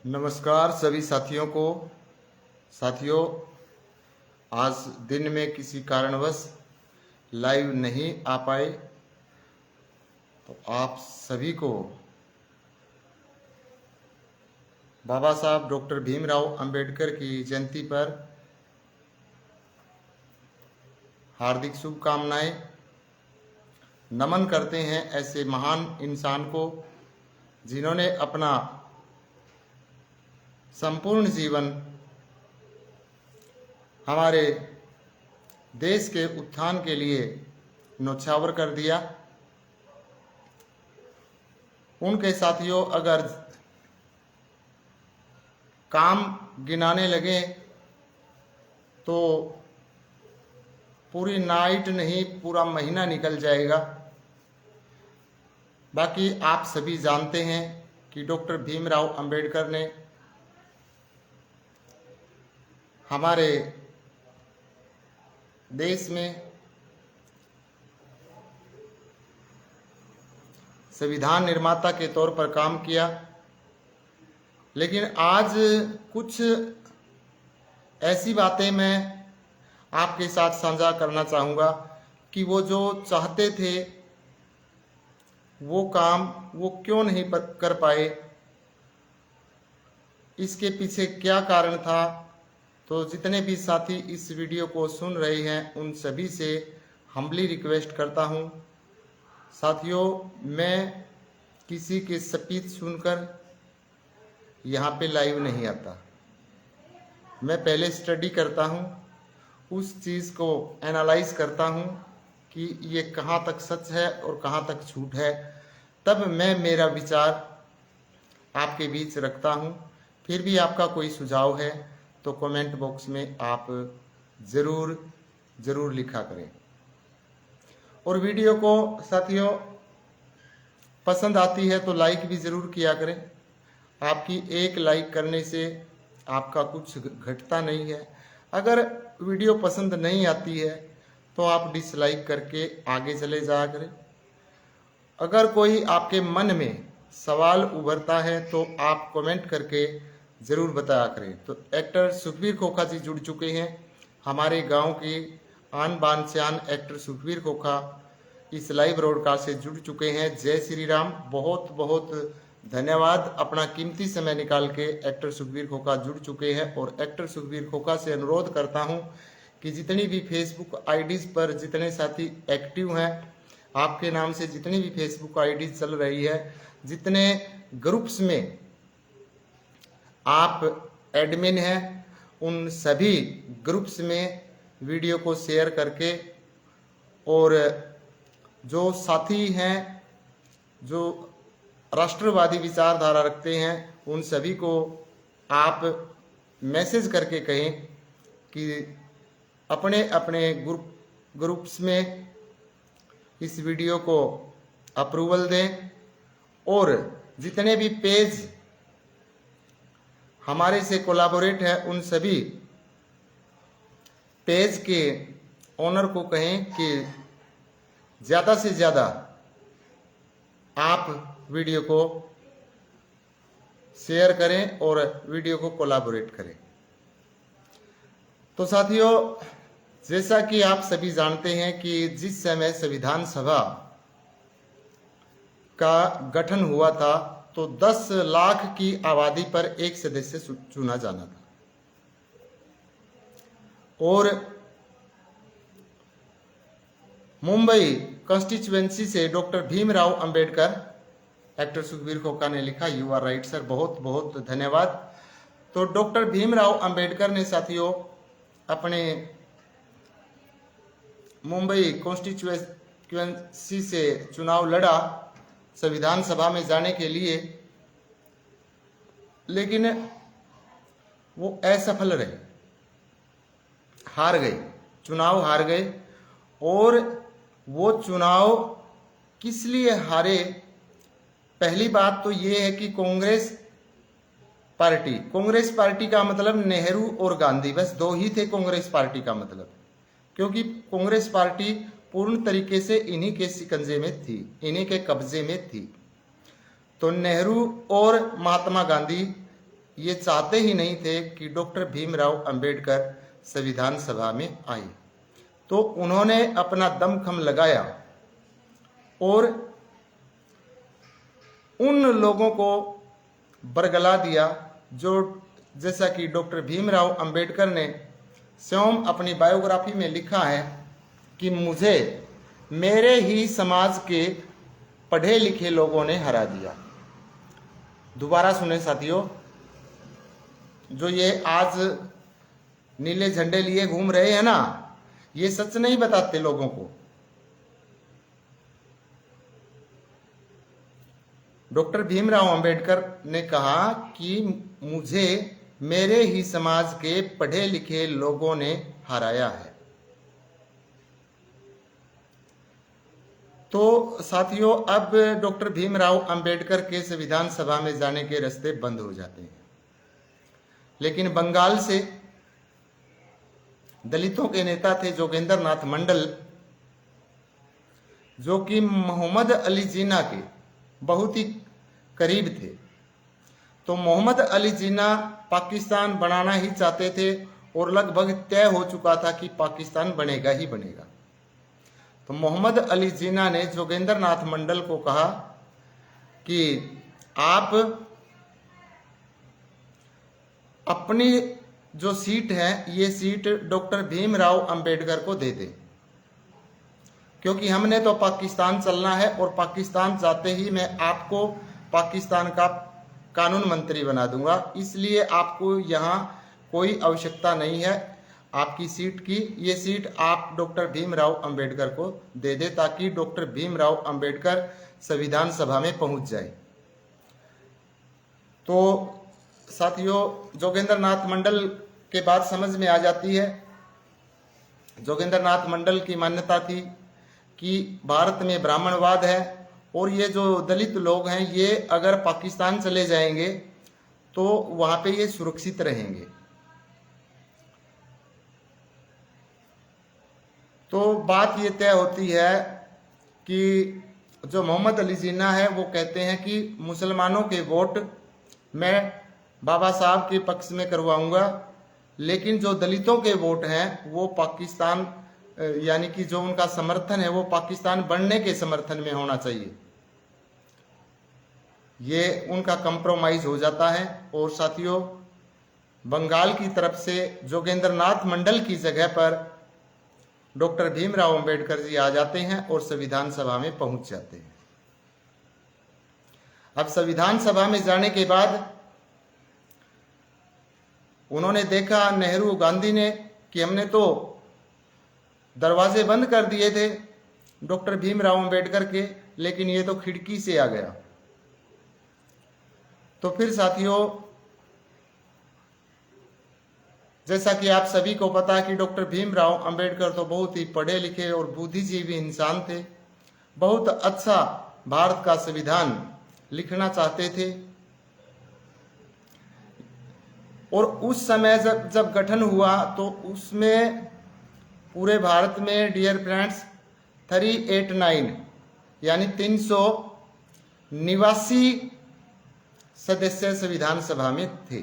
नमस्कार सभी साथियों को। साथियों, आज दिन में किसी कारणवश लाइव नहीं आ पाए, तो आप सभी को बाबा साहब डॉक्टर भीमराव अंबेडकर की जयंती पर हार्दिक शुभकामनाएं। नमन करते हैं ऐसे महान इंसान को जिन्होंने अपना संपूर्ण जीवन हमारे देश के उत्थान के लिए न्योछावर कर दिया। उनके साथियों, अगर काम गिनाने लगे तो पूरी नाइट नहीं, पूरा महीना निकल जाएगा। बाकी आप सभी जानते हैं कि डॉक्टर भीमराव अंबेडकर ने हमारे देश में संविधान निर्माता के तौर पर काम किया, लेकिन आज कुछ ऐसी बातें मैं आपके साथ साझा करना चाहूँगा कि वो जो चाहते थे वो काम वो क्यों नहीं कर पाए, इसके पीछे क्या कारण था। तो जितने भी साथी इस वीडियो को सुन रहे हैं उन सभी से हम्बली रिक्वेस्ट करता हूं। साथियों, मैं किसी के स्पीच सुनकर यहाँ पे लाइव नहीं आता। मैं पहले स्टडी करता हूँ, उस चीज़ को एनालाइज करता हूँ कि ये कहाँ तक सच है और कहाँ तक झूठ है, तब मैं मेरा विचार आपके बीच रखता हूँ। फिर भी आपका कोई सुझाव है तो कमेंट बॉक्स में आप ज़रूर लिखा करें। और वीडियो को साथियों पसंद आती है तो लाइक भी ज़रूर किया करें। आपकी एक लाइक करने से आपका कुछ घटता नहीं है। अगर वीडियो पसंद नहीं आती है तो आप डिसलाइक करके आगे चले जाया करें। अगर कोई आपके मन में सवाल उभरता है तो आप कमेंट करके ज़रूर बताया करें। तो एक्टर सुखबीर खोखा जी जुड़ चुके हैं। हमारे गांव के आन बान शान एक्टर सुखबीर खोखा इस लाइव ब्रॉडकास्ट से जुड़ चुके हैं। जय श्री राम। बहुत बहुत धन्यवाद। अपना कीमती समय निकाल के एक्टर सुखबीर खोखा जुड़ चुके हैं। और एक्टर सुखबीर खोखा से अनुरोध करता हूं कि जितनी भी फेसबुक आईडीज़ पर जितने साथी एक्टिव हैं, आपके नाम से जितनी भी फेसबुक आईडीज़ चल रही है, जितने ग्रुप्स में आप एडमिन हैं, उन सभी ग्रुप्स में वीडियो को शेयर करके, और जो साथी हैं जो राष्ट्रवादी विचारधारा रखते हैं उन सभी को आप मैसेज करके कहें कि अपने अपने ग्रुप्स में इस वीडियो को अप्रूवल दें। और जितने भी पेज हमारे से कोलैबोरेट है उन सभी पेज के ओनर को कहें कि ज़्यादा से ज़्यादा आप वीडियो को शेयर करें और वीडियो को कोलैबोरेट करें। तो साथियों, जैसा कि आप सभी जानते हैं कि जिस समय संविधान सभा का गठन हुआ था तो 10 लाख की आबादी पर एक सदस्य चुना जाना था। और मुंबई कॉन्स्टिट्यूएंसी से डॉक्टर भीमराव अंबेडकर, एक्टर सुखबीर खोखा ने लिखा, यू आर राइट सर, बहुत बहुत धन्यवाद। तो डॉक्टर भीमराव अंबेडकर ने साथियों अपने मुंबई कॉन्स्टिट्यूएंसी से चुनाव लड़ा संविधान सभा में जाने के लिए, लेकिन वो असफल रहे, हार गए, चुनाव हार गए। और वो चुनाव किस लिए हारे? पहली बात तो ये है कि कांग्रेस पार्टी का मतलब नेहरू और गांधी, बस दो ही थे कांग्रेस पार्टी का मतलब, क्योंकि कांग्रेस पार्टी पूर्ण तरीके से इन्हीं के शिकंजे में थी, इन्हीं के कब्जे में थी। तो नेहरू और महात्मा गांधी ये चाहते ही नहीं थे कि डॉक्टर भीमराव अंबेडकर संविधान सभा में आए। तो उन्होंने अपना दमखम लगाया और उन लोगों को बरगला दिया जो, जैसा कि डॉक्टर भीमराव अंबेडकर ने स्वयं अपनी बायोग्राफी में लिखा है कि मुझे मेरे ही समाज के पढ़े लिखे लोगों ने हरा दिया। दोबारा सुने साथियों, जो ये आज नीले झंडे लिए घूम रहे हैं ना, ये सच नहीं बताते लोगों को। डॉक्टर भीमराव अंबेडकर ने कहा कि मुझे मेरे ही समाज के पढ़े लिखे लोगों ने हराया है। तो साथियों, अब डॉक्टर भीमराव अंबेडकर के संविधान सभा में जाने के रास्ते बंद हो जाते हैं। लेकिन बंगाल से दलितों के नेता थे जोगेंद्र नाथ मंडल, जो कि मोहम्मद अली जिन्ना के बहुत ही करीब थे। तो मोहम्मद अली जिन्ना पाकिस्तान बनाना ही चाहते थे और लगभग तय हो चुका था कि पाकिस्तान बनेगा ही बनेगा। तो मोहम्मद अली जिन्ना ने जोगेंद्र नाथ मंडल को कहा कि आप अपनी जो सीट है, ये सीट डॉक्टर भीमराव अंबेडकर को दे दें, क्योंकि हमने तो पाकिस्तान चलना है और पाकिस्तान जाते ही मैं आपको पाकिस्तान का कानून मंत्री बना दूंगा। इसलिए आपको यहाँ कोई आवश्यकता नहीं है आपकी सीट की। ये सीट आप डॉक्टर भीमराव अंबेडकर को दे दे, ताकि डॉक्टर भीमराव अंबेडकर संविधान सभा में पहुंच जाए। तो साथियों, जोगेंद्र नाथ मंडल के बात समझ में आ जाती है। जोगेंद्र नाथ मंडल की मान्यता थी कि भारत में ब्राह्मणवाद है और ये जो दलित लोग हैं, ये अगर पाकिस्तान चले जाएंगे तो वहां पे ये सुरक्षित रहेंगे। तो बात ये तय होती है कि जो मोहम्मद अली जिन्ना है वो कहते हैं कि मुसलमानों के वोट मैं बाबा साहब के पक्ष में करवाऊंगा, लेकिन जो दलितों के वोट हैं वो पाकिस्तान, यानी कि जो उनका समर्थन है वो पाकिस्तान बनने के समर्थन में होना चाहिए। ये उनका कंप्रोमाइज हो जाता है। और साथियों, बंगाल की तरफ से जोगेंद्र नाथ मंडल की जगह पर डॉक्टर भीमराव अंबेडकर जी आ जाते हैं और संविधान सभा में पहुंच जाते हैं। अब संविधान सभा में जाने के बाद उन्होंने देखा, नेहरू गांधी ने, कि हमने तो दरवाजे बंद कर दिए थे डॉक्टर भीमराव अंबेडकर के, लेकिन ये तो खिड़की से आ गया। तो फिर साथियों, जैसा कि आप सभी को पता है कि डॉक्टर भीमराव अंबेडकर तो बहुत ही पढ़े लिखे और बुद्धिजीवी इंसान थे। बहुत अच्छा भारत का संविधान लिखना चाहते थे। और उस समय जब गठन हुआ तो उसमें पूरे भारत में, डियर फ्रेंड्स, 389 यानी 389 सदस्य संविधान सभा में थे।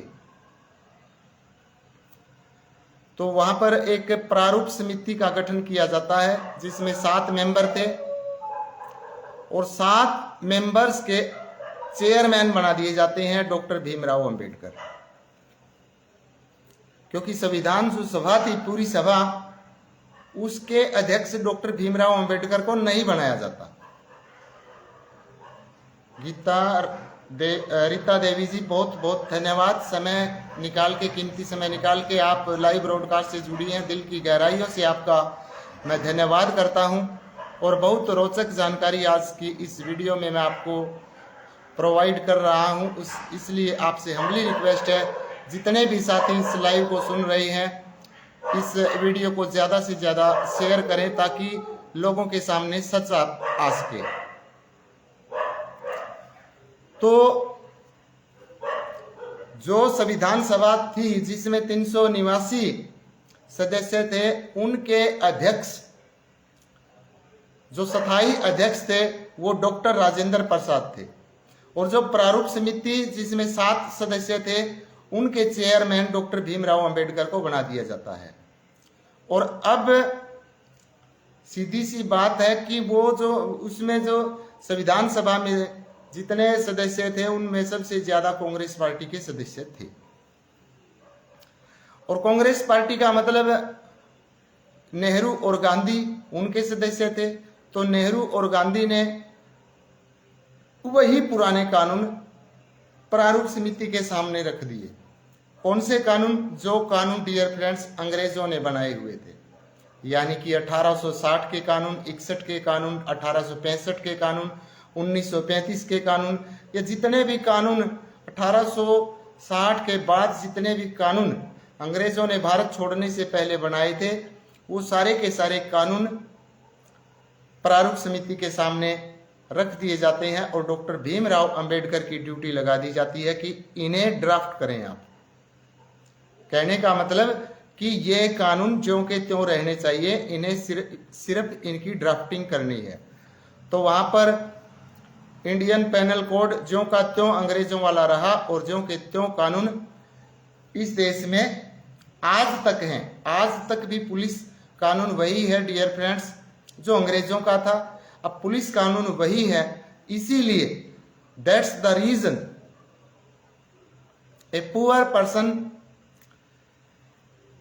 तो वहां पर एक प्रारूप समिति का गठन किया जाता है जिसमें 7 मेंबर थे और 7 मेंबर्स के चेयरमैन बना दिए जाते हैं डॉक्टर भीमराव अंबेडकर। क्योंकि संविधान जो सभा थी, पूरी सभा, उसके अध्यक्ष डॉक्टर भीमराव अंबेडकर को नहीं बनाया जाता। रीता देवी जी, बहुत बहुत धन्यवाद। समय निकाल के, कीमती समय निकाल के आप लाइव ब्रॉडकास्ट से जुड़ी हैं। दिल की गहराइयों से आपका मैं धन्यवाद करता हूं। और बहुत रोचक जानकारी आज की इस वीडियो में मैं आपको प्रोवाइड कर रहा हूं। इसलिए आपसे हम्बली रिक्वेस्ट है, जितने भी साथी इस लाइव को सुन रहे हैं, इस वीडियो को ज़्यादा से ज़्यादा शेयर करें ताकि लोगों के सामने सच आ सके। तो जो संविधान सभा थी जिसमें 389 सदस्य थे, उनके अध्यक्ष, जो स्थायी अध्यक्ष थे, वो डॉक्टर राजेंद्र प्रसाद थे। और जो प्रारूप समिति जिसमें 7 सदस्य थे, उनके चेयरमैन डॉक्टर भीमराव अंबेडकर को बना दिया जाता है। और अब सीधी सी बात है कि वो जो उसमें जो संविधान सभा में जितने सदस्य थे उनमें सबसे ज्यादा कांग्रेस पार्टी के सदस्य थे। और कांग्रेस पार्टी का मतलब नेहरू और गांधी उनके सदस्य थे, तो नेहरू और गांधी ने वही पुराने कानून प्रारूप समिति के सामने रख दिए। कौन से कानून? जो कानून डियर फ्रेंड्स अंग्रेजों ने बनाए हुए थे, यानी कि 1860 के कानून, 61 के कानून, 1865 के कानून, 1935 के कानून, ये जितने भी कानून 1860 के बाद जितने भी कानून अंग्रेजों ने भारत छोड़ने से पहले बनाए थे, वो सारे के सारे कानून प्रारूप समिति के सामने रख दिए जाते हैं और डॉक्टर भीमराव अंबेडकर की ड्यूटी लगा दी जाती है कि इन्हें ड्राफ्ट करें आप। कहने का मतलब कि ये कानून ज्यों के त्यों रहने चाहिए, इन्हें सिर्फ इनकी ड्राफ्टिंग करनी है। तो वहां पर इंडियन पेनल कोड ज्यों का त्यों अंग्रेजों वाला रहा और ज्यों के त्यों कानून इस देश में आज तक हैं। आज तक भी पुलिस कानून वही है डियर फ्रेंड्स जो अंग्रेजों का था। अब पुलिस कानून वही है, इसीलिए that's the reason a poor person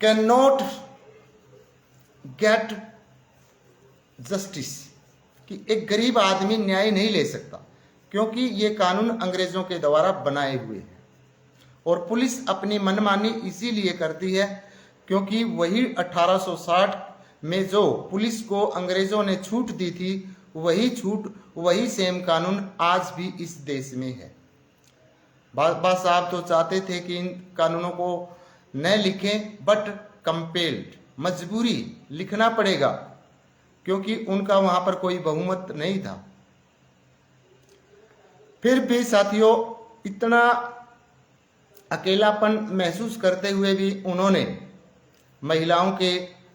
can not get justice, कि एक गरीब आदमी न्याय नहीं ले सकता क्योंकि ये कानून अंग्रेजों के द्वारा बनाए हुए हैं। और पुलिस अपनी मनमानी इसीलिए करती है क्योंकि वही 1860 में जो पुलिस को अंग्रेजों ने छूट दी थी, वही छूट, वही सेम कानून आज भी इस देश में है। बाबा साहब तो चाहते थे कि इन कानूनों को न लिखें, बट कंपेल्ड, मजबूरी लिखना पड़ेगा क्योंकि उनका वहां पर कोई बहुमत नहीं था। फिर भी साथियों, इतना अकेलापन महसूस करते हुए भी उन्होंने महिलाओं के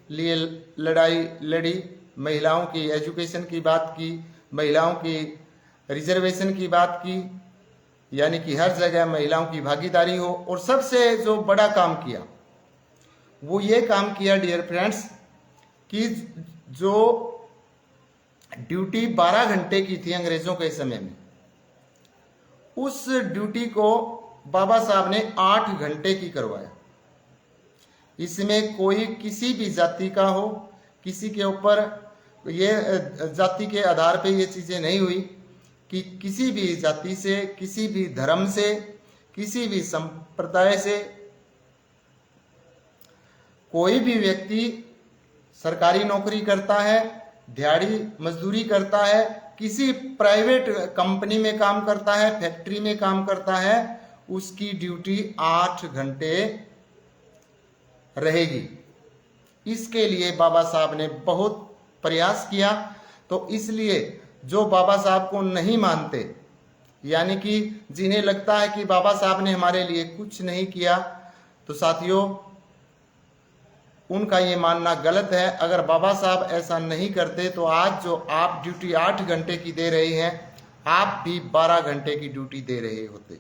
लिए लड़ाई लड़ी, महिलाओं की एजुकेशन की बात की, महिलाओं की रिजर्वेशन की बात की, यानी कि हर जगह महिलाओं की भागीदारी हो। और सबसे जो बड़ा काम किया वो ये काम किया डियर फ्रेंड्स कि जो ड्यूटी 12 घंटे की थी अंग्रेजों के समय में, उस ड्यूटी को बाबा साहब ने 8 घंटे की करवाया। इसमें कोई किसी भी जाति का हो, किसी के ऊपर ये जाति के आधार पे ये चीजें नहीं हुई कि किसी भी जाति से, किसी भी धर्म से, किसी भी संप्रदाय से कोई भी व्यक्ति सरकारी नौकरी करता है, दिहाड़ी मजदूरी करता है, किसी प्राइवेट कंपनी में काम करता है, फैक्ट्री में काम करता है, उसकी ड्यूटी 8 घंटे रहेगी। इसके लिए बाबा साहब ने बहुत प्रयास किया। तो इसलिए जो बाबा साहब को नहीं मानते, यानी कि जिन्हें लगता है कि बाबा साहब ने हमारे लिए कुछ नहीं किया, तो साथियों उनका ये मानना गलत है। अगर बाबा साहब ऐसा नहीं करते तो आज जो आप ड्यूटी 8 घंटे की दे रहे हैं, आप भी 12 घंटे की ड्यूटी दे रहे होते।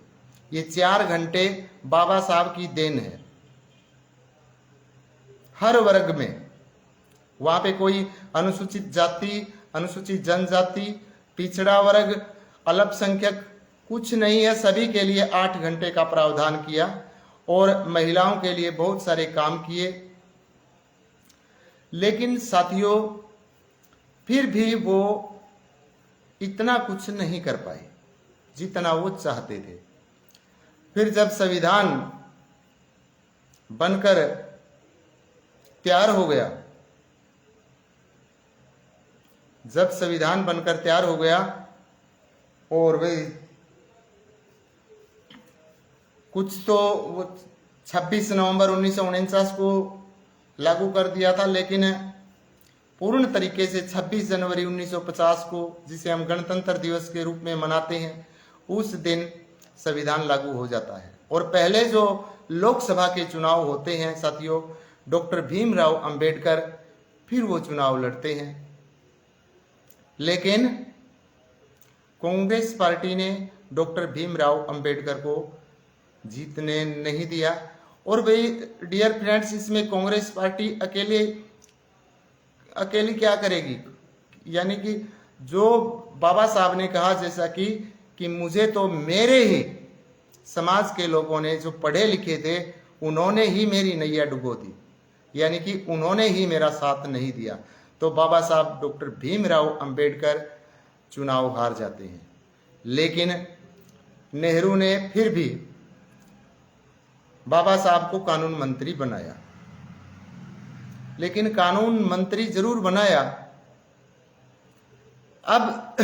ये 4 घंटे बाबा साहब की देन है। हर वर्ग में, वहां पे कोई अनुसूचित जाति, अनुसूचित जनजाति, पिछड़ा वर्ग, अल्पसंख्यक कुछ नहीं है, सभी के लिए 8 घंटे का प्रावधान किया और महिलाओं के लिए बहुत सारे काम किए। लेकिन साथियों फिर भी वो इतना कुछ नहीं कर पाए जितना वो चाहते थे। फिर जब संविधान बनकर तैयार हो गया, जब संविधान बनकर तैयार हो गया और वे कुछ तो 26 नवंबर 1949 को लागू कर दिया था, लेकिन पूर्ण तरीके से 26 जनवरी 1950 को, जिसे हम गणतंत्र दिवस के रूप में मनाते हैं, उस दिन संविधान लागू हो जाता है। और पहले जो लोकसभा के चुनाव होते हैं साथियों, डॉक्टर भीमराव अंबेडकर फिर वो चुनाव लड़ते हैं, लेकिन कांग्रेस पार्टी ने डॉक्टर भीमराव अंबेडकर को जीतने नहीं दिया। और भाई डियर फ्रेंड्स, इसमें कांग्रेस पार्टी अकेली क्या करेगी? यानी कि जो बाबा साहब ने कहा, जैसा कि मुझे तो मेरे ही समाज के लोगों ने, जो पढ़े लिखे थे, उन्होंने ही मेरी नैया डुबो दी, यानी कि उन्होंने ही मेरा साथ नहीं दिया। तो बाबा साहब डॉक्टर भीमराव अंबेडकर चुनाव हार जाते हैं। लेकिन नेहरू ने फिर भी बाबा साहब को कानून मंत्री बनाया। लेकिन कानून मंत्री जरूर बनाया, अब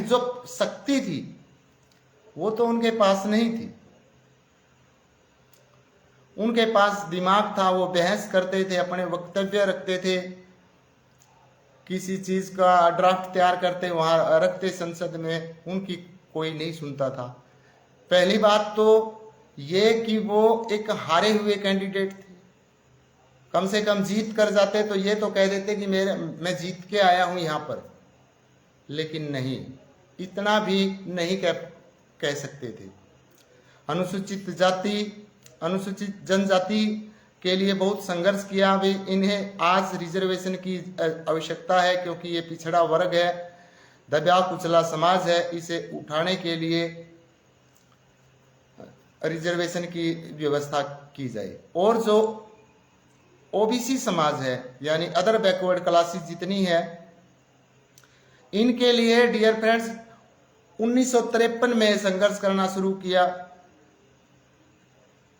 जो शक्ति थी वो तो उनके पास नहीं थी। उनके पास दिमाग था, वो बहस करते थे, अपने वक्तव्य रखते थे, किसी चीज का ड्राफ्ट तैयार करते वहां रखते संसद में, उनकी कोई नहीं सुनता था। पहली बात तो ये कि वो एक हारे हुए कैंडिडेट थे, कम से कम जीत कर जाते तो ये तो कह देते कि मैं जीत के आया हूं यहां पर। लेकिन नहीं, इतना भी नहीं कह सकते थे। अनुसूचित जाति, अनुसूचित जनजाति के लिए बहुत संघर्ष किया। भी इन्हें आज रिजर्वेशन की आवश्यकता है, क्योंकि ये पिछड़ा वर्ग है, दबा कुचला समाज है, इसे उठाने के लिए रिजर्वेशन की व्यवस्था की जाए। और जो ओबीसी समाज है, यानी अदर बैकवर्ड क्लासेस जितनी है, इनके लिए डियर फ्रेंड्स 1953 में संघर्ष करना शुरू किया,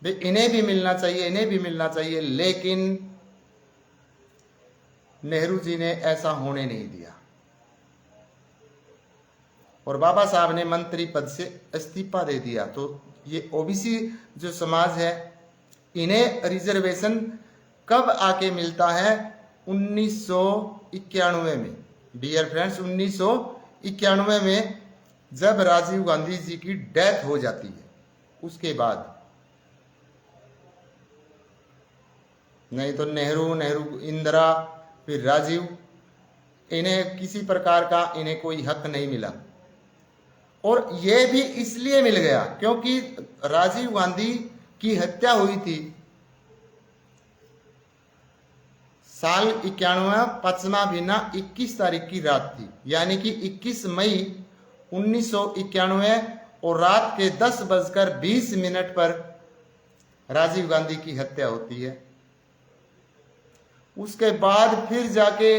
इन्हें भी मिलना चाहिए, इन्हें भी मिलना चाहिए। लेकिन नेहरू जी ने ऐसा होने नहीं दिया और बाबा साहब ने मंत्री पद से इस्तीफा दे दिया। तो ये ओबीसी जो समाज है, इन्हें रिजर्वेशन कब आके मिलता है? 1991 में डियर फ्रेंड्स, 1991 में जब राजीव गांधी जी की डेथ हो जाती है, उसके बाद। नहीं तो नेहरू, इंदिरा, फिर राजीव, इन्हें किसी प्रकार का इन्हें कोई हक नहीं मिला। और यह भी इसलिए मिल गया क्योंकि राजीव गांधी की हत्या हुई थी साल 91, 5वां महीना 21 तारीख की रात थी, यानी कि 21 मई 1991, और रात के 10:20 पर राजीव गांधी की हत्या होती है। उसके बाद फिर जाके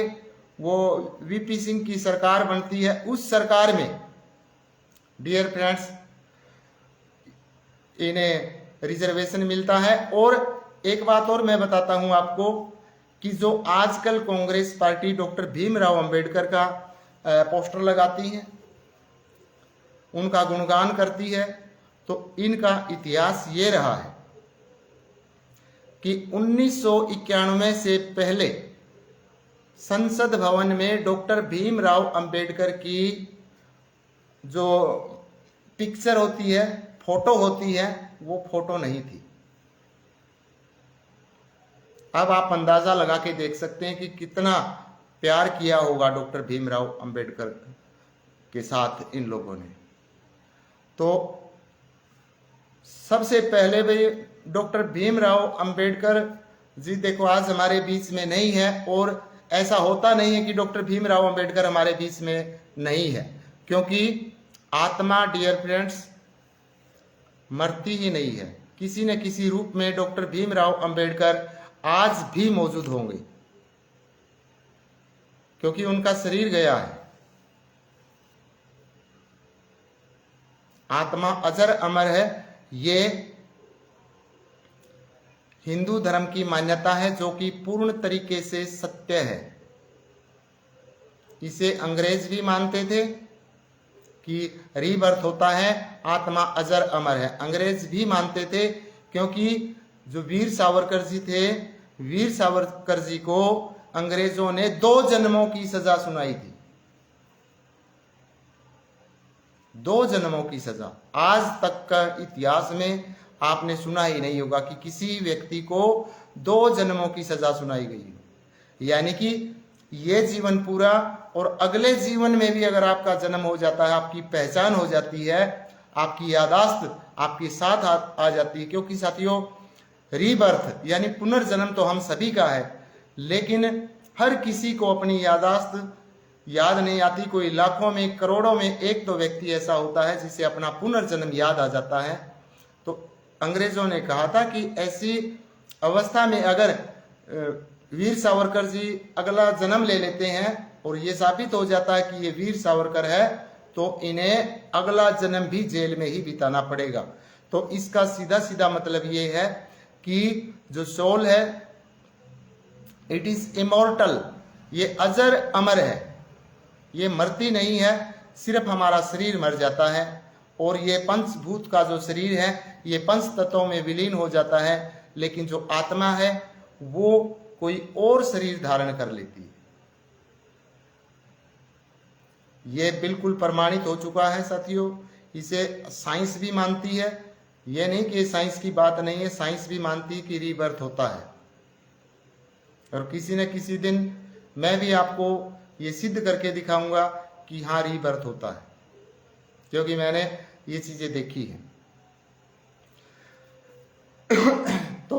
वो वीपी सिंह की सरकार बनती है। उस सरकार में डियर फ्रेंड्स इन्हें रिजर्वेशन मिलता है। और एक बात और मैं बताता हूं आपको कि जो आजकल कांग्रेस पार्टी डॉक्टर भीमराव अंबेडकर का पोस्टर लगाती है, उनका गुणगान करती है, तो इनका इतिहास ये रहा है कि 1991 से पहले संसद भवन में डॉक्टर भीमराव अंबेडकर की जो पिक्चर होती है, फोटो होती है, वो फोटो नहीं थी। अब आप अंदाजा लगा के देख सकते हैं कि कितना प्यार किया होगा डॉक्टर भीमराव अंबेडकर के साथ इन लोगों ने। तो सबसे पहले भाई डॉक्टर भीमराव अंबेडकर जी देखो आज हमारे बीच में नहीं है, और ऐसा होता नहीं है कि डॉक्टर भीमराव अंबेडकर हमारे बीच में नहीं है, क्योंकि आत्मा डियर फ्रेंड्स मरती ही नहीं है। किसी न किसी रूप में डॉक्टर भीमराव अंबेडकर आज भी मौजूद होंगे, क्योंकि उनका शरीर गया है, आत्मा अजर अमर है। ये हिंदू धर्म की मान्यता है जो कि पूर्ण तरीके से सत्य है। इसे अंग्रेज भी मानते थे कि रीबर्थ होता है, आत्मा अजर अमर है। अंग्रेज भी मानते थे, क्योंकि जो वीर सावरकर जी थे, वीर सावरकर जी को अंग्रेजों ने 2 जन्मों की सजा सुनाई थी। 2 जन्मों की सजा। आज तक का इतिहास में आपने सुना ही नहीं होगा कि किसी व्यक्ति को 2 जन्मों की सजा सुनाई गई हो। यानी कि ये जीवन पूरा और अगले जीवन में भी अगर आपका जन्म हो जाता है, आपकी पहचान हो जाती है, आपकी यादाश्त आपके साथ आ जाती है। क्योंकि साथियों, रीबर्थ यानी पुनर्जन्म तो हम सभी का है, लेकिन हर किसी को अपनी यादाश्त याद नहीं आती। कोई लाखों में करोड़ों में एक तो व्यक्ति ऐसा होता है जिसे अपना पुनर्जन्म याद आ जाता है। तो अंग्रेजों ने कहा था कि ऐसी अवस्था में अगर वीर सावरकर जी अगला जन्म ले लेते हैं और ये साबित हो जाता है कि ये वीर सावरकर है, तो इन्हें अगला जन्म भी जेल में ही बिताना पड़ेगा। तो इसका सीधा सीधा मतलब ये है कि जो सोल है इट इज इमॉर्टल, ये अजर अमर है, ये मरती नहीं है। सिर्फ हमारा शरीर मर जाता है और ये पंचभूत का जो शरीर है ये पंच तत्वों में विलीन हो जाता है, लेकिन जो आत्मा है वो कोई और शरीर धारण कर लेती है। ये बिल्कुल प्रमाणित हो चुका है साथियों, इसे साइंस भी मानती है। ये नहीं कि साइंस की बात नहीं है, साइंस भी मानती है कि रीबर्थ होता है। और किसी न किसी दिन मैं भी आपको ये सिद्ध करके दिखाऊंगा कि हाँ रीबर्थ होता है, क्योंकि मैंने ये चीजें देखी हैं। तो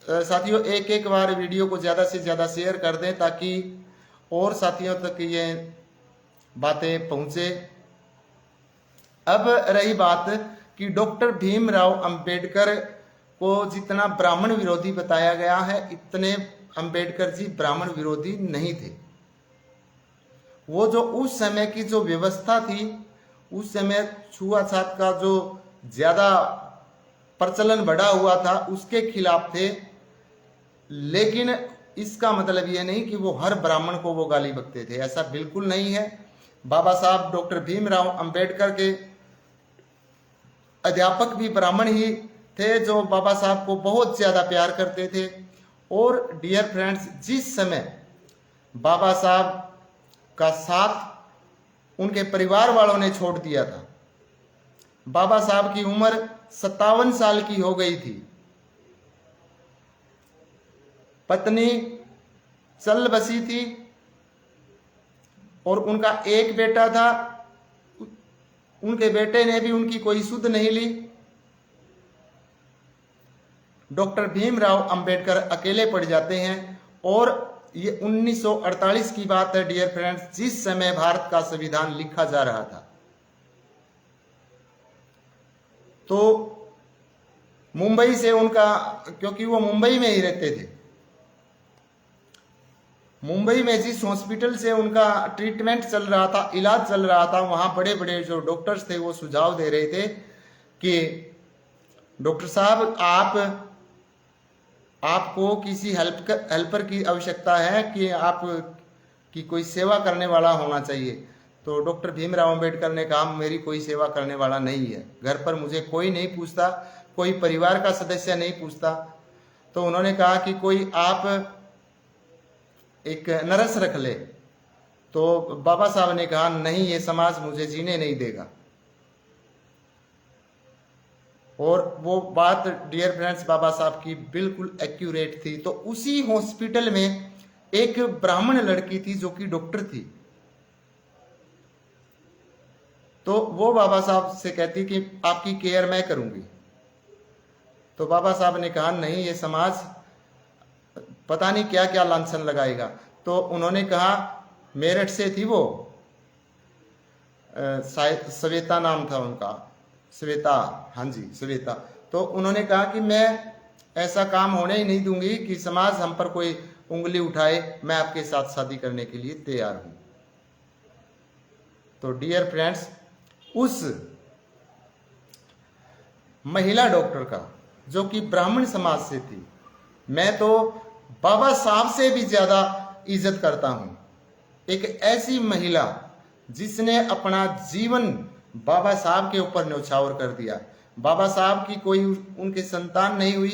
साथियों, एक एक बार वीडियो को ज्यादा से ज्यादा शेयर कर दें ताकि और साथियों तक ये बातें पहुंचे। अब रही बात कि डॉक्टर भीमराव अंबेडकर को जितना ब्राह्मण विरोधी बताया गया है, इतने अंबेडकर जी ब्राह्मण विरोधी नहीं थे। वो जो उस समय की जो व्यवस्था थी, उस समय छुआछूत का जो ज्यादा प्रचलन बढ़ा हुआ था उसके खिलाफ थे। लेकिन इसका मतलब यह नहीं कि वो हर ब्राह्मण को वो गाली बकते थे, ऐसा बिल्कुल नहीं है। बाबा साहब डॉक्टर भीमराव अंबेडकर के अध्यापक भी ब्राह्मण ही थे, जो बाबा साहब को बहुत ज्यादा प्यार करते थे। और डियर फ्रेंड्स, जिस समय बाबा साहब का साथ उनके परिवार वालों ने छोड़ दिया था, बाबा साहब की उम्र 57 साल की हो गई थी, पत्नी चल बसी थी और उनका एक बेटा था। उनके बेटे ने भी उनकी कोई सुध नहीं ली। डॉक्टर भीमराव अंबेडकर अकेले पड़ जाते हैं। और ये 1948 की बात है डियर फ्रेंड्स, जिस समय भारत का संविधान लिखा जा रहा था। तो मुंबई से उनका, क्योंकि वो मुंबई में ही रहते थे, मुंबई में जिस हॉस्पिटल से उनका ट्रीटमेंट चल रहा था, इलाज चल रहा था, वहां बड़े बड़े जो डॉक्टर्स थे वो सुझाव दे रहे थे कि डॉक्टर साहब आपको किसी हेल्पर की आवश्यकता है, कि आप की कोई सेवा करने वाला होना चाहिए। तो डॉक्टर भीमराव अंबेडकर ने कहा मेरी कोई सेवा करने वाला नहीं है, घर पर मुझे कोई नहीं पूछता, कोई परिवार का सदस्य नहीं पूछता। तो उन्होंने कहा कि कोई आप एक नर्स रख ले। तो बाबा साहब ने कहा नहीं, ये समाज मुझे जीने नहीं देगा। और वो बात डियर फ्रेंड्स बाबा साहब की बिल्कुल एक्यूरेट थी। तो उसी हॉस्पिटल में एक ब्राह्मण लड़की थी जो कि डॉक्टर थी। तो वो बाबा साहब से कहती कि आपकी केयर मैं करूंगी। तो बाबा साहब ने कहा नहीं, ये समाज पता नहीं क्या क्या लांछन लगाएगा। तो उन्होंने कहा, मेरठ से थी वो, शायद श्वेता नाम था उनका, श्वेता, हाँ जी श्वेता। तो उन्होंने कहा कि मैं ऐसा काम होने ही नहीं दूंगी कि समाज हम पर कोई उंगली उठाए, मैं आपके साथ शादी करने के लिए तैयार हूं। तो डियर फ्रेंड्स, उस महिला डॉक्टर का जो कि ब्राह्मण समाज से थी, मैं तो बाबा साहब से भी ज्यादा इज्जत करता हूं। एक ऐसी महिला जिसने अपना जीवन बाबा साहब के ऊपर न्यौछावर कर दिया। बाबा साहब की कोई उनके संतान नहीं हुई,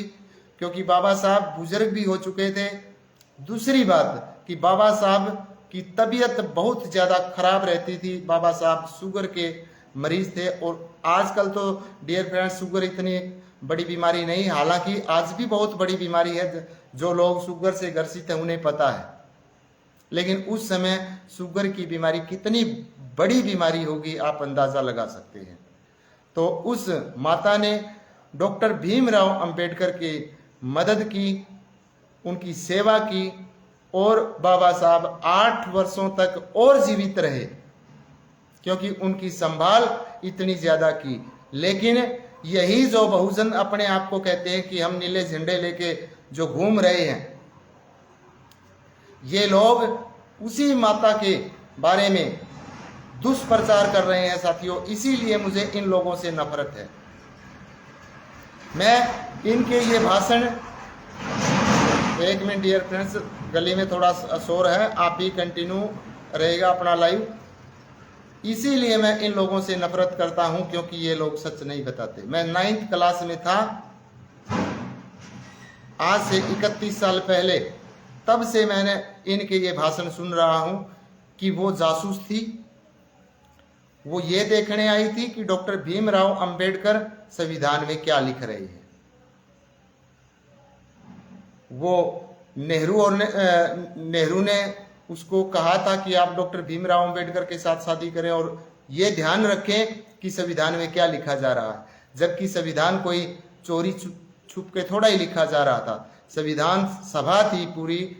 क्योंकि बाबा साहब बुजुर्ग भी हो चुके थे। दूसरी बात कि बाबा साहब की तबीयत बहुत ज्यादा खराब रहती थी। बाबा साहब शुगर के मरीज थे। और आजकल तो डियर फ्रेंड्स शुगर इतनी बड़ी बीमारी नहीं, हालांकि आज भी बहुत बड़ी बीमारी है, जो लोग शुगर से ग्रसित हैं उन्हें पता है। लेकिन उस समय शुगर की बीमारी कितनी बड़ी बीमारी होगी आप अंदाजा लगा सकते हैं। तो उस माता ने डॉक्टर भीमराव अंबेडकर की मदद की, उनकी सेवा की और बाबा साहब 8 वर्षों तक और जीवित रहे क्योंकि उनकी संभाल इतनी ज्यादा की। लेकिन यही जो बहुजन अपने आप को कहते हैं कि हम नीले झंडे लेके जो घूम रहे हैं, ये लोग उसी माता के बारे में दुष्प्रचार कर रहे हैं साथियों। इसीलिए मुझे इन लोगों से नफरत है। मैं इनके ये भाषण, एक मिनट डियर फ्रेंड्स, गली में थोड़ा शोर है, आप ही कंटिन्यू रहेगा अपना लाइव। इसीलिए मैं इन लोगों से नफरत करता हूं क्योंकि ये लोग सच नहीं बताते। मैं 9th क्लास में था, आज से 31 साल पहले, तब से मैंने इनके ये भाषण सुन रहा हूं कि वो जासूस थी। वो ये देखने आई थी कि डॉक्टर भीमराव अंबेडकर संविधान में क्या लिख रहे हैं। वो नेहरू ने उसको कहा था कि आप डॉक्टर भीमराव अंबेडकर के साथ शादी करें और ये ध्यान रखें कि संविधान में क्या लिखा जा रहा है, जबकि संविधान कोई चोरी छुप के थोड़ा ही लिखा जा रहा था। संविधान सभा थी पूरी,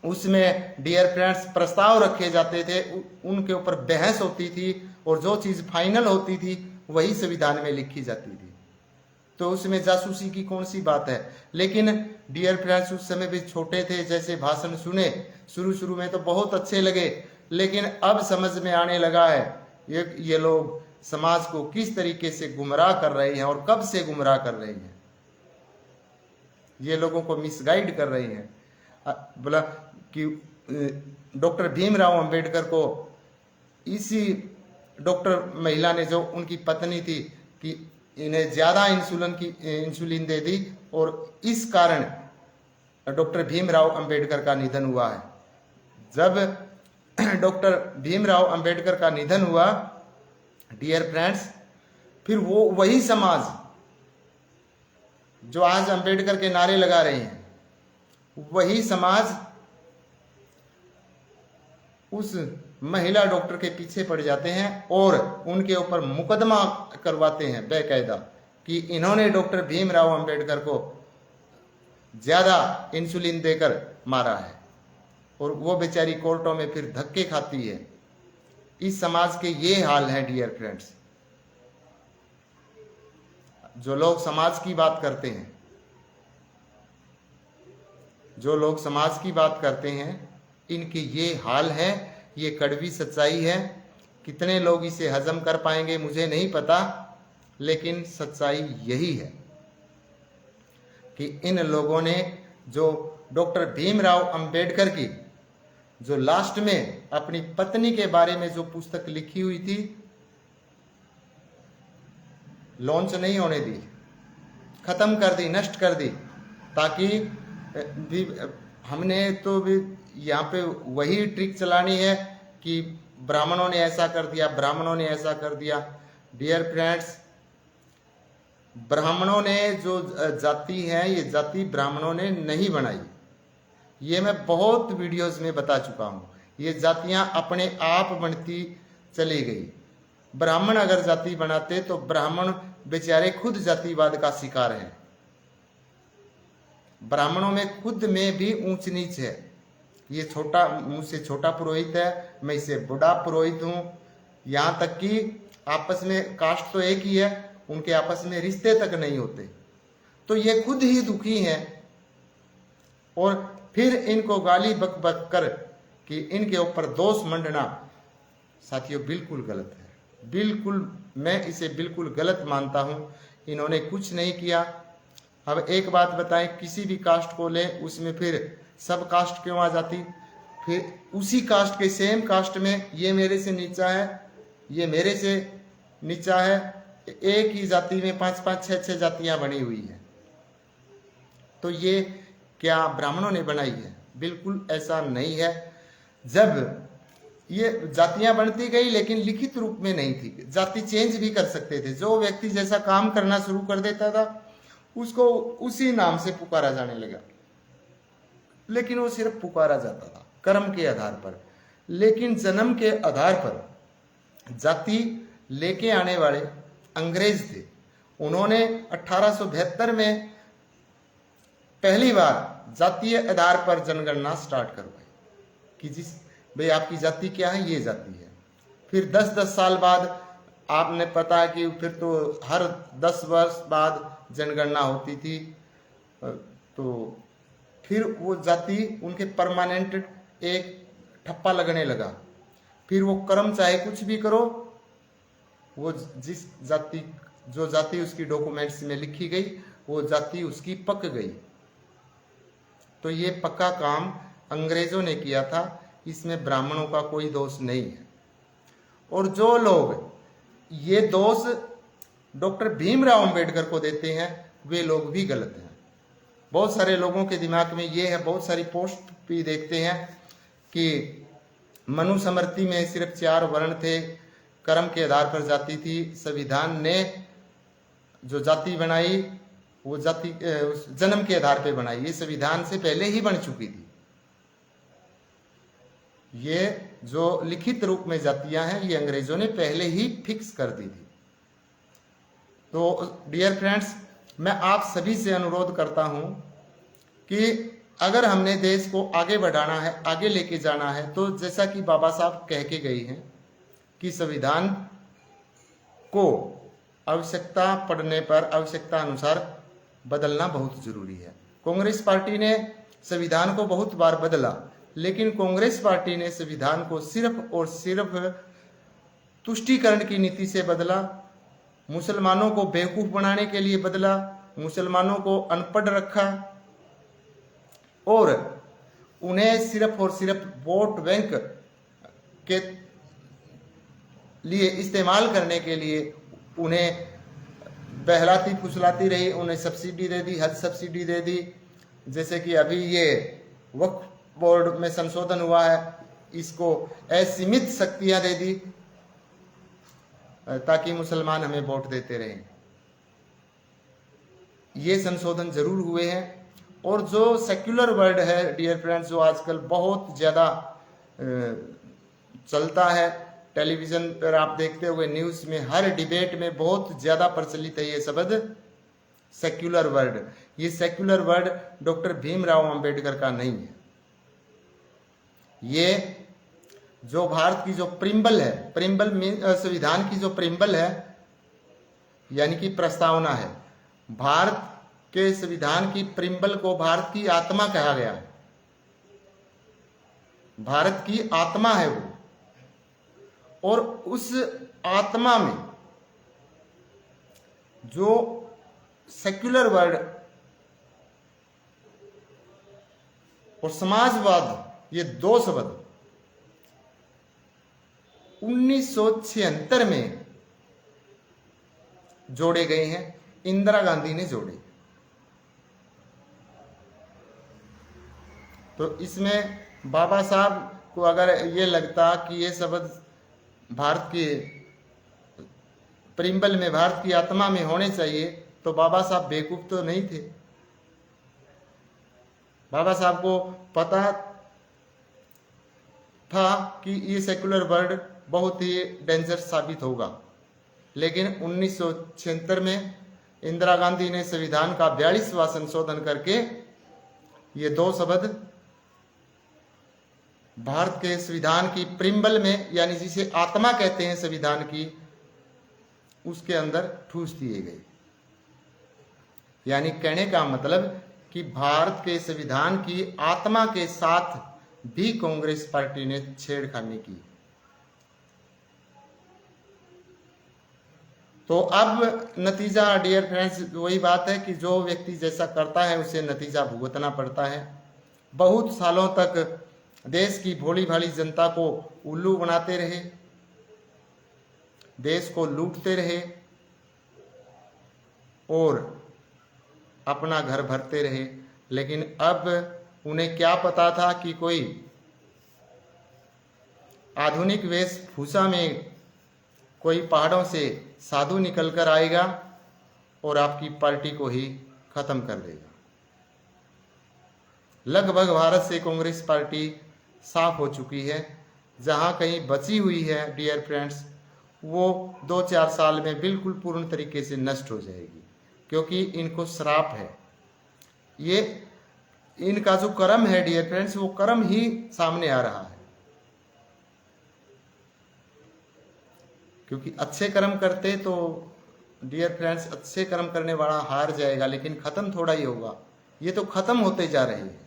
उसमें डियर फ्रेंड्स प्रस्ताव रखे जाते थे, उनके ऊपर बहस होती थी और जो चीज फाइनल होती थी वही संविधान में लिखी जाती थी। तो उसमें जासूसी की कौन सी बात है। लेकिन डियर फ्रेंड्स उस समय भी छोटे थे, जैसे भाषण सुने शुरू में तो बहुत अच्छे लगे, लेकिन अब समझ में आने लगा है ये लोग समाज को किस तरीके से गुमराह कर रहे हैं और कब से गुमराह कर रहे हैं। ये लोगों को मिसगाइड कर रहे हैं। बोला कि डॉक्टर भीमराव अंबेडकर को इसी डॉक्टर महिला ने, जो उनकी पत्नी थी, कि इन्हें ज्यादा इंसुलिन दे दी और इस कारण डॉक्टर भीमराव अंबेडकर का निधन हुआ है। जब डॉक्टर भीमराव अंबेडकर का निधन हुआ डियर फ्रेंड्स, फिर वो वही समाज जो आज अंबेडकर के नारे लगा रहे हैं, वही समाज उस महिला डॉक्टर के पीछे पड़ जाते हैं और उनके ऊपर मुकदमा करवाते हैं बेकायदा कि इन्होंने डॉक्टर भीमराव अंबेडकर को ज्यादा इंसुलिन देकर मारा है, और वो बेचारी कोर्टों में फिर धक्के खाती है। इस समाज के ये हाल है डियर फ्रेंड्स। जो लोग समाज की बात करते हैं, जो लोग समाज की बात करते हैं, इनके ये हाल है, ये कड़वी सच्चाई है। कितने लोग इसे हजम कर पाएंगे मुझे नहीं पता, लेकिन सच्चाई यही है कि इन लोगों ने जो डॉक्टर भीमराव अंबेडकर की जो लास्ट में अपनी पत्नी के बारे में जो पुस्तक लिखी हुई थी, लॉन्च नहीं होने दी, खत्म कर दी, नष्ट कर दी, ताकि भी हमने तो भी यहाँ पे वही ट्रिक चलानी है कि ब्राह्मणों ने ऐसा कर दिया, ब्राह्मणों ने ऐसा कर दिया। डियर फ्रेंड्स, ब्राह्मणों ने जो जाति है, ये जाति ब्राह्मणों ने नहीं बनाई। ये मैं बहुत वीडियोस में बता चुका हूँ। ये जातियां अपने आप बनती चली गई। ब्राह्मण अगर जाति बनाते तो ब्राह्मण बेचारे खुद जातिवाद का शिकार हैं। ब्राह्मणों में खुद में भी ऊंच नीच है। ये छोटा, मुझसे छोटा पुरोहित है, मैं इससे बड़ा पुरोहित हूँ। यहाँ तक कि आपस में कास्ट तो एक ही है, उनके आपस में रिश्ते तक नहीं होते। तो ये खुद ही दुखी हैं और फिर इनको गाली बक बक कर कि इनके ऊपर दोष मंडना साथियों बिल्कुल गलत है। बिल्कुल, मैं इसे बिल्कुल गलत मानता हूँ। इन्होंने कुछ नहीं किया। अब एक बात बताएं, किसी भी कास्ट को ले, उसमें फिर सब कास्ट क्यों आ जाती? फिर उसी कास्ट के सेम कास्ट में ये मेरे से नीचा है, ये मेरे से नीचा है, एक ही जाति में 5-5, 6-6 जातियां बनी हुई है। तो ये क्या ब्राह्मणों ने बनाई है? बिल्कुल ऐसा नहीं है। जब ये जातियां बनती गई लेकिन लिखित रूप में नहीं थी, जाति चेंज भी कर सकते थे। जो व्यक्ति जैसा काम करना शुरू कर देता था उसको उसी नाम से पुकारा जाने लगा, लेकिन वो सिर्फ पुकारा जाता था कर्म के आधार पर। लेकिन जन्म के आधार पर जाति लेके आने वाले अंग्रेज थे, उन्होंने 1872 में पहली बार जातीय आधार पर जनगणना स्टार्ट करवाई कि जिस भाई आपकी जाति क्या है, ये जाति है। फिर 10-10 साल बाद आपने पता है कि फिर तो हर 10 वर्ष बाद जनगणना होती थी, तो फिर वो जाति उनके परमानेंट एक ठप्पा लगने लगा। फिर वो कर्म चाहे कुछ भी करो, वो जिस जाति जो जाति उसकी डॉक्यूमेंट्स में लिखी गई वो जाति उसकी पक गई। तो ये पक्का काम अंग्रेजों ने किया था, इसमें ब्राह्मणों का कोई दोष नहीं है। और जो लोग ये दोष डॉक्टर भीमराव अंबेडकर को देते हैं वे लोग भी गलत हैं। बहुत सारे लोगों के दिमाग में ये है, बहुत सारी पोस्ट भी देखते हैं कि मनुस्मृति में सिर्फ 4 वर्ण थे, कर्म के आधार पर जाति थी, संविधान ने जो जाति बनाई वो जाति जन्म के आधार पर बनाई, ये संविधान से पहले ही बन चुकी थी। ये जो लिखित रूप में जातियां हैं ये अंग्रेजों ने पहले ही फिक्स कर दी थी। तो डियर फ्रेंड्स, मैं आप सभी से अनुरोध करता हूं कि अगर हमने देश को आगे बढ़ाना है, आगे लेके जाना है, तो जैसा कि बाबा साहब कह के गई हैं कि संविधान को आवश्यकता पड़ने पर आवश्यकता अनुसार बदलना बहुत जरूरी है। कांग्रेस पार्टी ने संविधान को बहुत बार बदला, लेकिन कांग्रेस पार्टी ने संविधान को सिर्फ और सिर्फ तुष्टीकरण की नीति से बदला, मुसलमानों को बेवकूफ बनाने के लिए बदला, मुसलमानों को अनपढ़ रखा और उन्हें सिर्फ और सिर्फ वोट बैंक के लिए इस्तेमाल करने के लिए उन्हें बहलाती फुसलाती रही, उन्हें सब्सिडी दे दी, हज सब्सिडी दे दी। जैसे कि अभी ये वक्फ बोर्ड में संशोधन हुआ है, इसको असीमित शक्तियां दे दी ताकि मुसलमान हमें वोट देते रहें। ये संशोधन जरूर हुए हैं। और जो सेक्युलर वर्ड है डियर फ्रेंड्स, जो आजकल बहुत ज़्यादा चलता है, टेलीविज़न पर आप देखते हुए न्यूज़ में हर डिबेट में बहुत ज़्यादा प्रचलित है ये शब्द सेक्युलर वर्ड। ये secular word doctor Bhimrao Ambedkar का नहीं है। ये जो भारत की जो प्रिम्बल है, प्रिम्बल संविधान की जो प्रिम्बल है यानी कि प्रस्तावना है, भारत के संविधान की प्रिम्बल को भारत की आत्मा कहा गया है। भारत की आत्मा है वो, और उस आत्मा में जो सेक्युलर वर्ड और समाजवाद, ये 2 शब्द 1976 में जोड़े गए हैं, इंदिरा गांधी ने जोड़े। तो इसमें बाबा साहब को अगर ये लगता कि ये शब्द भारत के प्रिम्बल में, भारत की आत्मा में होने चाहिए, तो बाबा साहब बेवकूफ तो नहीं थे। बाबा साहब को पता था कि ये सेक्युलर वर्ड बहुत ही डेंजर साबित होगा, लेकिन 1976 में इंदिरा गांधी ने संविधान का 42वां संशोधन करके ये 2 शब्द भारत के संविधान की प्रिम्बल में, यानी जिसे आत्मा कहते हैं संविधान की, उसके अंदर ठूस दिए गए। यानी कहने का मतलब कि भारत के संविधान की आत्मा के साथ भी कांग्रेस पार्टी ने छेड़खानी की। तो अब नतीजा डियर फ्रेंड्स वही बात है कि जो व्यक्ति जैसा करता है उसे नतीजा भुगतना पड़ता है। बहुत सालों तक देश की भोली भाली जनता को उल्लू बनाते रहे, देश को लूटते रहे और अपना घर भरते रहे। लेकिन अब उन्हें क्या पता था कि कोई आधुनिक वेशभूषा में कोई पहाड़ों से साधु निकल कर आएगा और आपकी पार्टी को ही खत्म कर देगा। लगभग भारत से कांग्रेस पार्टी साफ हो चुकी है। जहां कहीं बची हुई है डियर फ्रेंड्स, वो 2-4 साल में बिल्कुल पूर्ण तरीके से नष्ट हो जाएगी, क्योंकि इनको श्राप है। ये इनका जो कर्म है डियर फ्रेंड्स, वो कर्म ही सामने आ रहा है। क्योंकि अच्छे कर्म करते तो डियर फ्रेंड्स, अच्छे कर्म करने वाला हार जाएगा, लेकिन खत्म थोड़ा ही होगा। ये तो खत्म होते जा रहे हैं।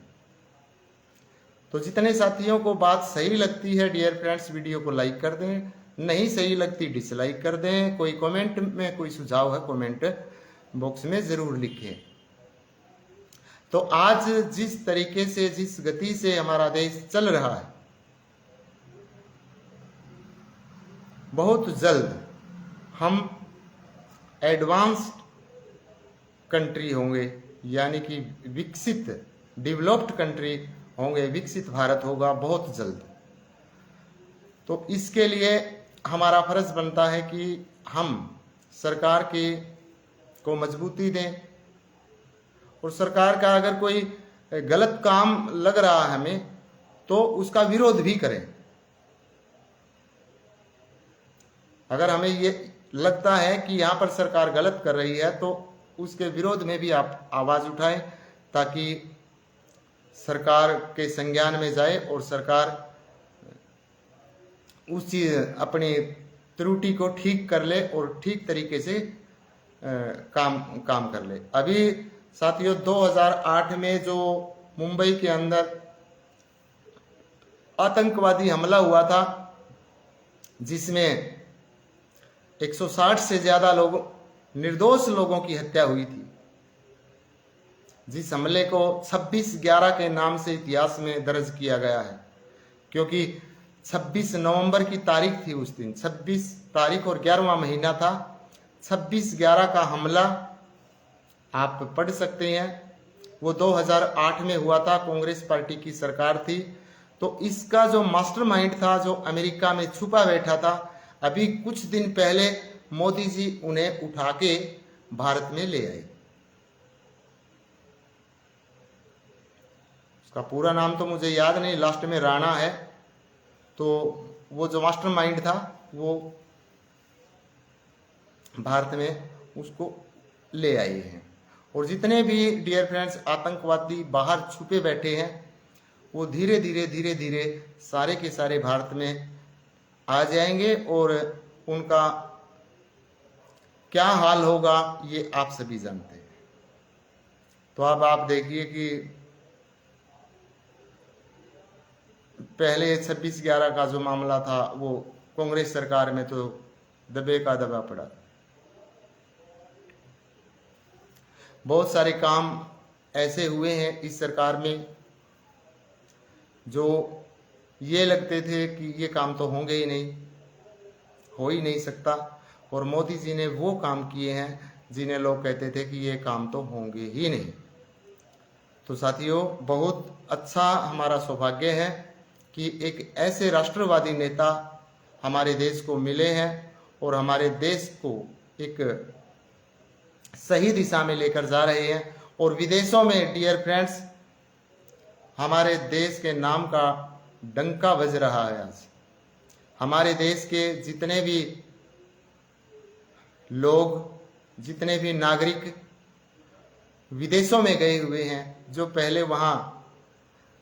तो जितने साथियों को बात सही लगती है डियर फ्रेंड्स, वीडियो को लाइक कर दें, नहीं सही लगती डिसलाइक कर दें। कोई कमेंट में कोई सुझाव है कमेंट बॉक्स में जरूर लिखें। तो आज जिस तरीके से, जिस गति से हमारा देश चल रहा है, बहुत जल्द हम एडवांस्ड कंट्री होंगे, यानी कि विकसित, डेवलप्ड कंट्री होंगे, विकसित भारत होगा बहुत जल्द। तो इसके लिए हमारा फर्ज बनता है कि हम सरकार को मजबूती दें, और सरकार का अगर कोई गलत काम लग रहा है हमें, तो उसका विरोध भी करें। अगर हमें ये लगता है कि यहाँ पर सरकार गलत कर रही है, तो उसके विरोध में भी आप आवाज़ उठाएं, ताकि सरकार के संज्ञान में जाए और सरकार उस चीज, अपनी त्रुटि को ठीक कर ले और ठीक तरीके से काम कर ले। अभी साथियों 2008 में जो मुंबई के अंदर आतंकवादी हमला हुआ था, जिसमें 160 से ज्यादा लोग, निर्दोष लोगों की हत्या हुई थी, जिस हमले को 26/11 के नाम से इतिहास में दर्ज किया गया है, क्योंकि 26 नवंबर की तारीख थी उस दिन, 26 तारीख और 11वां महीना था। 26/11 का हमला आप पढ़ सकते हैं, वो 2008 में हुआ था, कांग्रेस पार्टी की सरकार थी। तो इसका जो मास्टरमाइंड था, जो अमेरिका में छुपा बैठा था, अभी कुछ दिन पहले मोदी जी उन्हें उठा के भारत में ले आए। उसका पूरा नाम तो मुझे याद नहीं, लास्ट में राणा है। तो वो जो मास्टरमाइंड था, वो भारत में उसको ले आए हैं। और जितने भी डियर फ्रेंड्स आतंकवादी बाहर छुपे बैठे हैं, वो धीरे धीरे सारे के सारे भारत में आ जाएंगे, और उनका क्या हाल होगा ये आप सभी जानते हैं। तो अब आप देखिए कि पहले 26/11 का जो मामला था, वो कांग्रेस सरकार में तो दबे का दबा पड़ा। बहुत सारे काम ऐसे हुए हैं इस सरकार में जो ये लगते थे कि ये काम तो होंगे ही नहीं, हो ही नहीं सकता, और मोदी जी ने वो काम किए हैं जिन्हें लोग कहते थे कि ये काम तो होंगे ही नहीं। तो साथियों, बहुत अच्छा हमारा सौभाग्य है कि एक ऐसे राष्ट्रवादी नेता हमारे देश को मिले हैं, और हमारे देश को एक सही दिशा में लेकर जा रहे हैं। और विदेशों में डियर फ्रेंड्स हमारे देश के नाम का डंका बज रहा है। आज हमारे देश के जितने भी लोग, जितने भी नागरिक विदेशों में गए हुए हैं, जो पहले वहाँ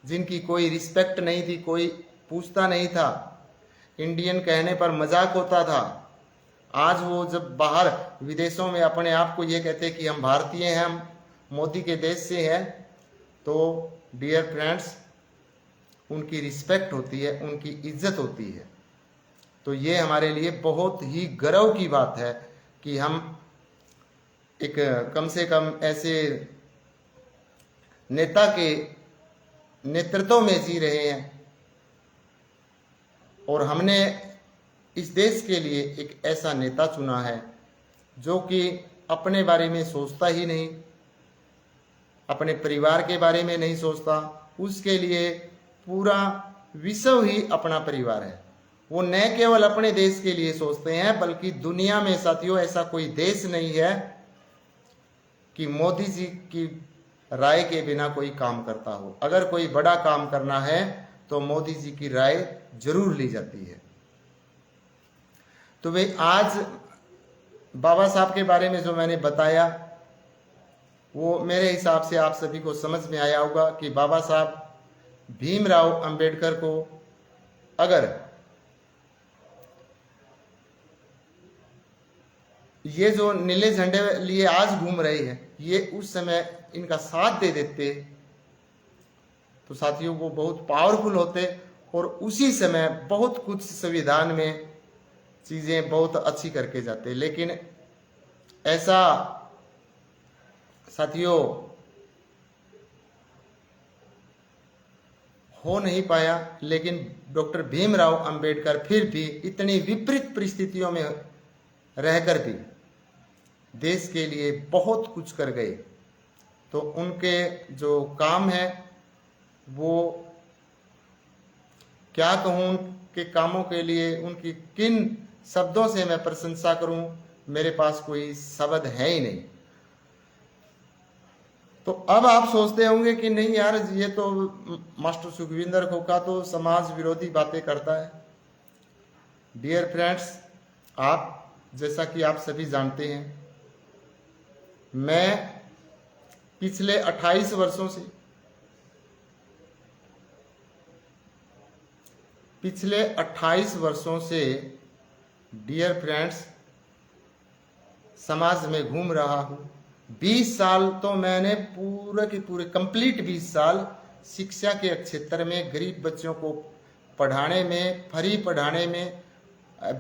जिनकी कोई रिस्पेक्ट नहीं थी, कोई पूछता नहीं था, इंडियन कहने पर मजाक होता था, आज वो जब बाहर विदेशों में अपने आप को ये कहते कि हम भारतीय हैं, हम मोदी के देश से हैं, तो डियर फ्रेंड्स उनकी रिस्पेक्ट होती है, उनकी इज्जत होती है। तो ये हमारे लिए बहुत ही गर्व की बात है कि हम एक कम से कम ऐसे नेता के नेतृत्व में जी रहे हैं, और हमने इस देश के लिए एक ऐसा नेता चुना है जो कि अपने बारे में सोचता ही नहीं, अपने परिवार के बारे में नहीं सोचता, उसके लिए पूरा विश्व ही अपना परिवार है। वो न केवल अपने देश के लिए सोचते हैं, बल्कि दुनिया में साथियों ऐसा कोई देश नहीं है कि मोदी जी की राय के बिना कोई काम करता हो। अगर कोई बड़ा काम करना है तो मोदी जी की राय जरूर ली जाती है। तो भाई आज बाबा साहब के बारे में जो मैंने बताया वो मेरे हिसाब से आप सभी को समझ में आया होगा कि बाबा साहब भीमराव अंबेडकर को अगर ये जो नीले झंडे लिए आज घूम रहे हैं ये उस समय इनका साथ दे देते तो साथियों वो बहुत पावरफुल होते और उसी समय बहुत कुछ संविधान में चीजें बहुत अच्छी करके जाते। लेकिन ऐसा साथियों हो नहीं पाया। लेकिन डॉक्टर भीमराव अंबेडकर फिर भी इतनी विपरीत परिस्थितियों में रहकर भी देश के लिए बहुत कुछ कर गए। तो उनके जो काम है वो क्या कहूँ, उनके कामों के लिए उनकी किन शब्दों से मैं प्रशंसा करूं, मेरे पास कोई शब्द है ही नहीं। तो अब आप सोचते होंगे कि नहीं यार ये तो मास्टर सुखविंदर खोखा तो समाज विरोधी बातें करता है। डियर फ्रेंड्स, आप जैसा कि आप सभी जानते हैं मैं पिछले 28 वर्षों से डियर फ्रेंड्स समाज में घूम रहा हूँ। 20 साल तो मैंने पूरे के पूरे कंप्लीट 20 साल शिक्षा के क्षेत्र में गरीब बच्चों को पढ़ाने में, फ्री पढ़ाने में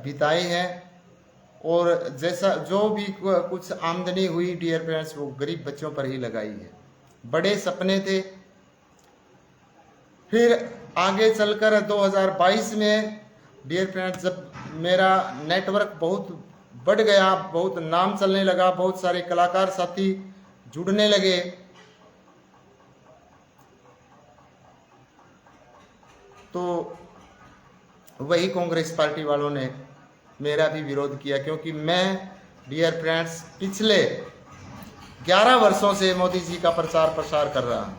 बिताए हैं। और जैसा जो भी कुछ आमदनी हुई डियर फ्रेंड्स वो गरीब बच्चों पर ही लगाई है। बड़े सपने थे। फिर आगे चलकर 2022 में डियर फ्रेंड्स जब मेरा नेटवर्क बहुत बढ़ गया, बहुत नाम चलने लगा, बहुत सारे कलाकार साथी जुड़ने लगे, तो वही कांग्रेस पार्टी वालों ने मेरा भी विरोध किया। क्योंकि मैं डियर फ्रेंड्स पिछले 11 वर्षों से मोदी जी का प्रचार प्रसार कर रहा हूँ।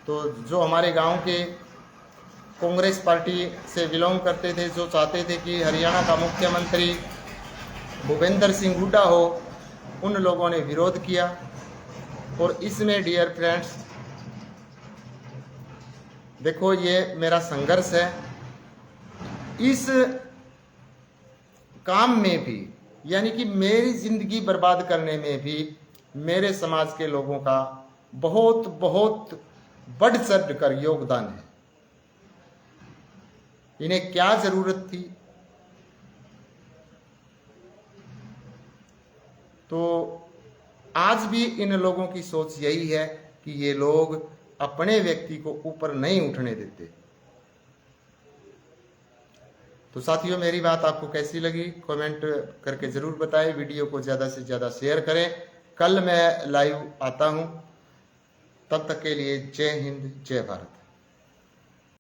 तो जो हमारे गांव के कांग्रेस पार्टी से बिलोंग करते थे, जो चाहते थे कि हरियाणा का मुख्यमंत्री भूपेंद्र सिंह हुड्डा हो, उन लोगों ने विरोध किया। और इसमें डियर फ्रेंड्स देखो ये मेरा संघर्ष है। इस काम में भी यानी कि मेरी जिंदगी बर्बाद करने में भी मेरे समाज के लोगों का बहुत बहुत बढ़ चढ़ कर योगदान है। इन्हें क्या जरूरत थी? तो आज भी इन लोगों की सोच यही है कि ये लोग अपने व्यक्ति को ऊपर नहीं उठने देते। तो साथियों मेरी बात आपको कैसी लगी कमेंट करके जरूर बताएं। वीडियो को ज़्यादा से ज़्यादा शेयर करें। कल मैं लाइव आता हूं, तब तक के लिए जय हिंद जय भारत।